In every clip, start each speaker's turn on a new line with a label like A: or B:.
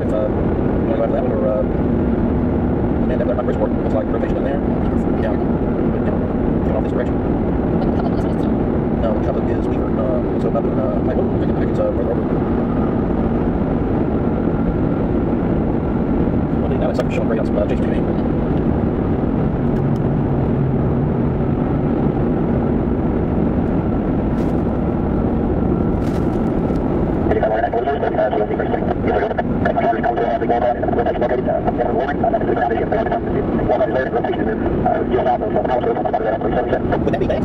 A: decide if you want to go after that one or and that my Bridgeport looks like rotation in there. Yeah. Get off this direction. No, the Cutlet is Weaver. So up in I think it's further over. Well, now it's like showing great on some J2. Would that be bad?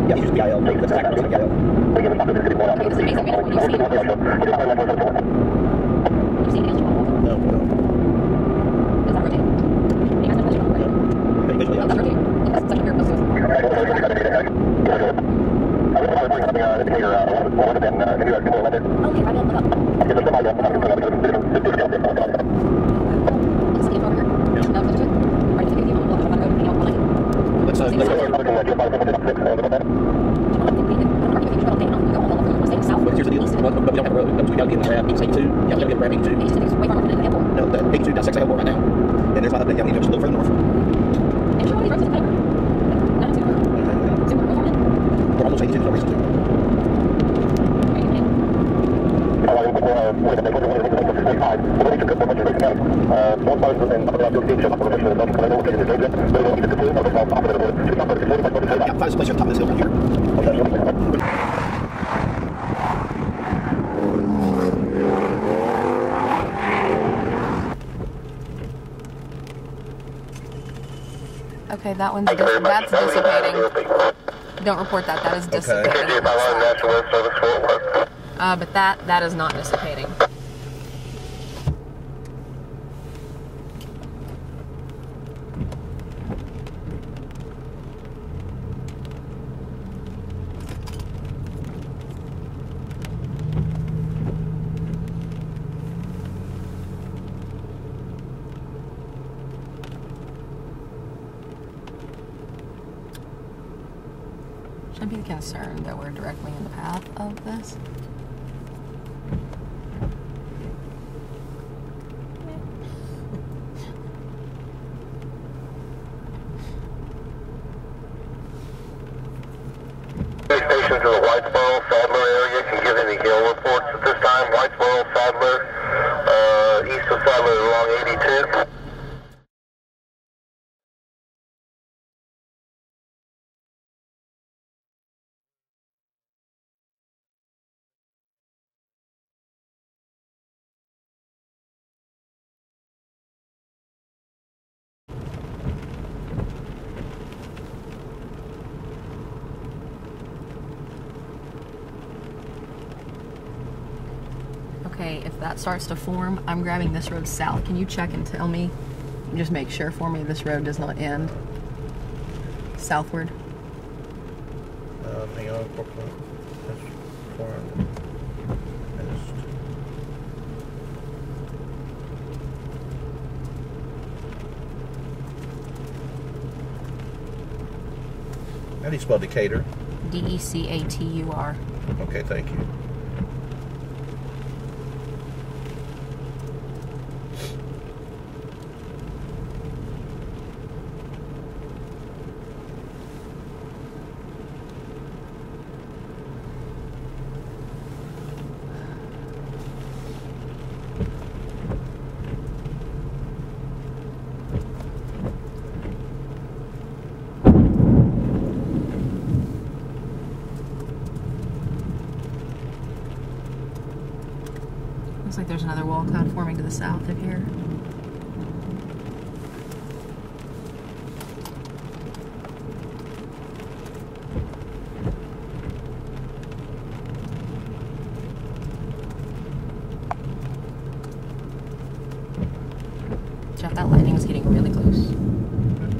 A: Yeah, he's just BIL. That's exactly BIL. No.
B: Does that rotate?
A: Visually,
B: that's rotating. That's such a weird process.
A: But here's the deal. But we don't have a road. We got to get in the grab. East 82. Yeah, we got to get grab 82. No, the 82 got 6 airport right now. And there's not a big yellow just a little further north. We're almost 82 no reason to. Yeah, find us a place on top of this hill here.
B: Okay, that one's that's dissipating. Don't report that. That is dissipating. But that is not dissipating. Should be concerned that we're directly in the path of this.
C: Station to the Whitesboro, Sadler area can give any hail reports at this time. Whitesboro, Sadler, east of Sadler along 82.
B: Okay, if that starts to form, I'm grabbing this road south. Can you check and tell me? Just make sure for me this road does not end southward.
A: Hang on, that's formed. How do you spell Decatur?
B: Decatur.
A: Okay, thank you.
B: Looks like there's another wall cloud forming to the south of here. Jeff, that lightning is getting really close.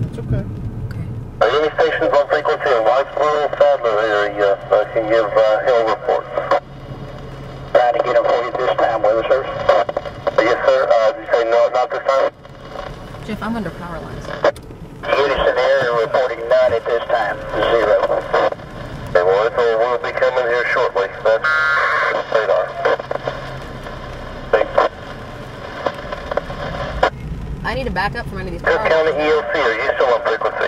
A: It's okay.
B: Okay.
C: Any stations on frequency in Whitesboro, Sadler area can give hail reports. Trying to get them for you this time. weather service. Yes, sir. Did you say no, not this time?
B: Jeff, I'm under power lines.
C: Units in the area reporting none at this time. 0. Okay, well, it will be coming here shortly. That's radar.
B: I need to back up from any of these
C: Cook
B: power
C: County
B: lines.
C: EOC, are you still on frequency?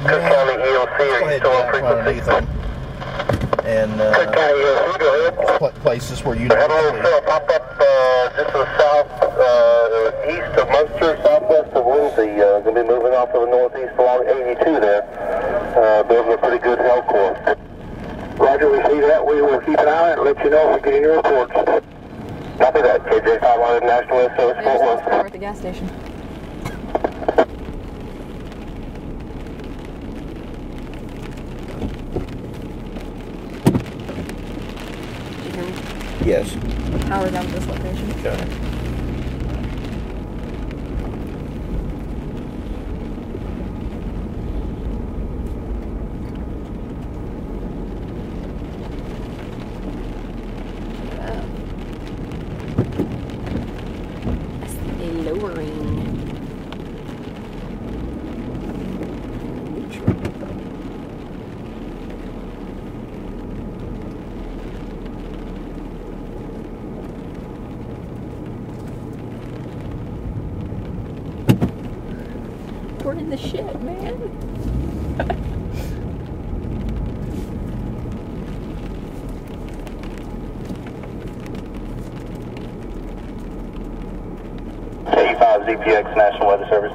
C: Cook County EOC, are you still on frequency?
A: And
C: Cook County EOC, go ahead.
A: places where you
C: I had a little cell pop up just to the south, east of Munster, southwest of Lindsay. Going to be moving off of the northeast along 82 there. Building a pretty good health course. Roger, we see that. We will keep an eye on it and let you know if we get any reports. Copy that. KJ 500 National West Service
B: There's
C: Fort
B: this
C: Worth.
B: car at the gas station. Did you hear me?
A: Yes.
B: Power down to this location.
A: Okay.
B: We're in the shit, man.
C: K5 ZPX National Weather Service.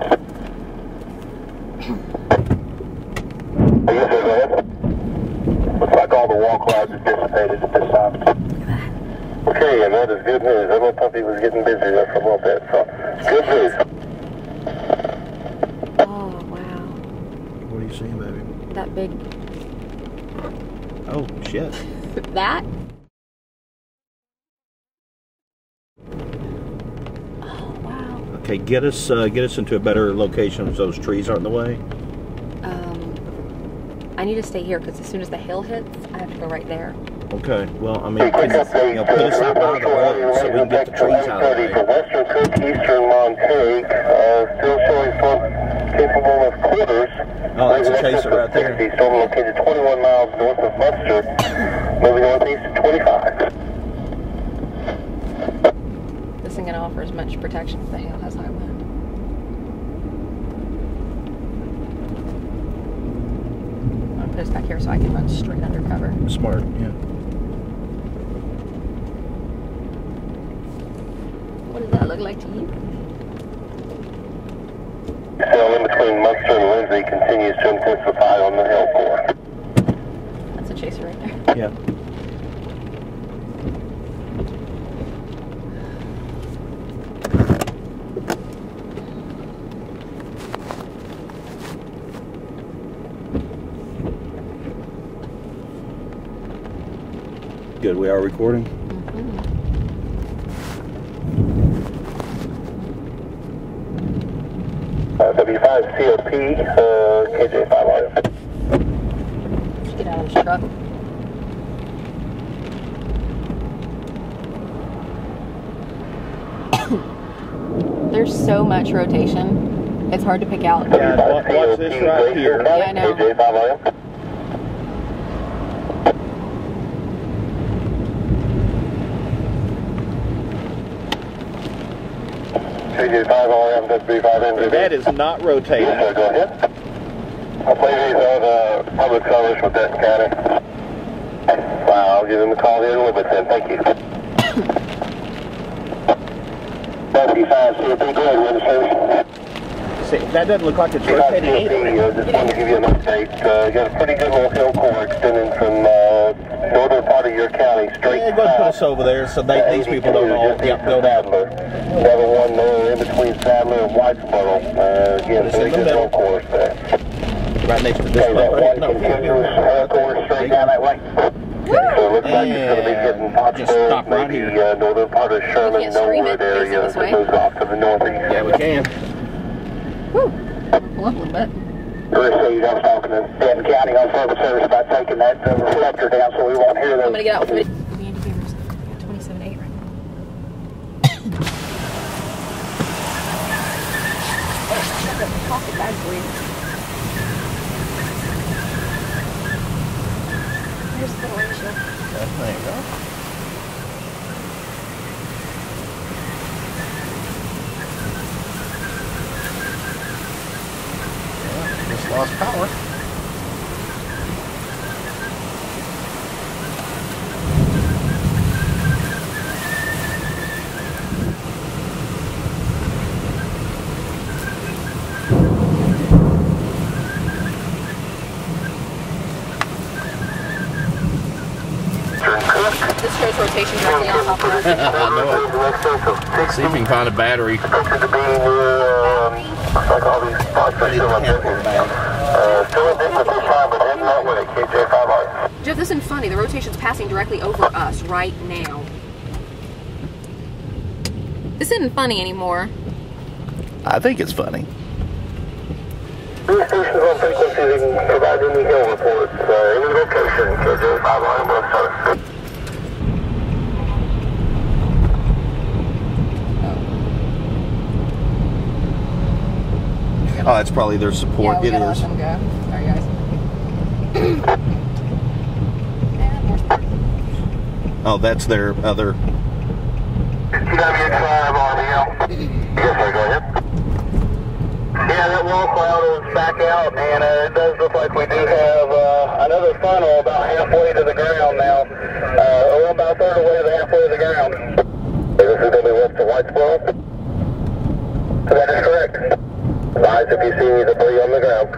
C: Yes, sir, go ahead. Looks like all the wall clouds have dissipated at this time. Okay, and that is good news. That little puppy was getting busy there for a little bit, so good news.
B: Oh, wow.
A: What are you seeing, baby?
B: That big...
A: Oh, shit.
B: That? Oh, wow.
A: Okay, get us into a better location so those trees aren't in the way.
B: I need to stay here because as soon as the hill hits, I have to go right there.
A: Okay, well, I mean, put us out by the road so we can get the trees out of the way.
C: For Western Cook, Eastern Montague, still showing storm capable of quarters.
A: Oh, that's a chaser right there.
C: Storm located 21 miles north of Munster, moving northeast to 25.
B: This isn't going to offer as much protection if the hail has high wind. I'm going to put us back here so I can run straight under cover.
A: Smart, yeah.
B: What does that look like to you?
C: Sail in between Munster and Lindsay continues to intensify on the hill core.
B: That's a chaser right there.
A: Yeah. Good, we are recording?
C: W5 COP, KJ5 audio.
B: Just get out of this truck. There's so much rotation. It's hard to pick out.
A: Yeah, watch this right here.
B: Yeah, I know.
C: KJ5 audio. KJ5 audio, W5 NGB.
A: That is not rotating.
C: Yes, sir, go ahead. I'll play these on public service with that county. Wow, I'll give him a call here in a little bit then. Thank you. W5 COP, go ahead, weather service.
A: See, that doesn't look like it's rotating either.
C: Just wanted to give you an update. You got a pretty good little hill core extending from northern part of your county straight
A: Yeah, go ahead and put us over there so these people don't all go down.
C: Level 1 there in between Sadler and Whitesboro. Again,
A: It's in
C: pretty
A: the
C: good
A: middle.
C: hill course there.
A: Right next to this
C: Okay, that
A: one.
C: white
A: No,
C: continuous hill course straight down that way. So it looks like it's going to be hitting
A: Just stop
C: Pottsville,
A: right
C: maybe
A: here.
C: northern part of Sherman,
B: can't stream it
C: Norwood area.
B: facing this way.
C: It goes off to the northeast.
A: Yeah, we can.
B: Whew. Pull up a little bit.
C: Received. I was talking to Denton County on service about taking that reflector down so we won't hear
B: I'm
C: those.
B: gonna get out with the indicators. 27.8 right now. Plastic bag for you. Here's the windshield.
A: There you go. Yeah, just lost power.
B: This shows rotation directly on top of us.
A: I know it. See if you can find a battery.
C: Like all these spots are still in business. Still in business this time, but heading that way, KJ5R.
B: Jeff, this isn't funny. The rotation's passing directly over us right now. This isn't funny anymore.
A: I think it's funny.
C: These stations on frequency, they can provide any hill reports, any location, KJ5R website.
A: Oh, that's probably their support.
B: Yeah, we
A: It
B: gotta
A: is.
B: let them go. Sorry, guys.
A: Oh, that's their other.
C: TWX5 RBL. Yes, sir, go ahead. Yeah, that wall cloud is back out, and it does look like we do have another funnel about halfway to the ground now. We're about a third of the way to the halfway to the ground. This is going to be west to Whitesboro. That is correct. Advise if you see debris on the ground.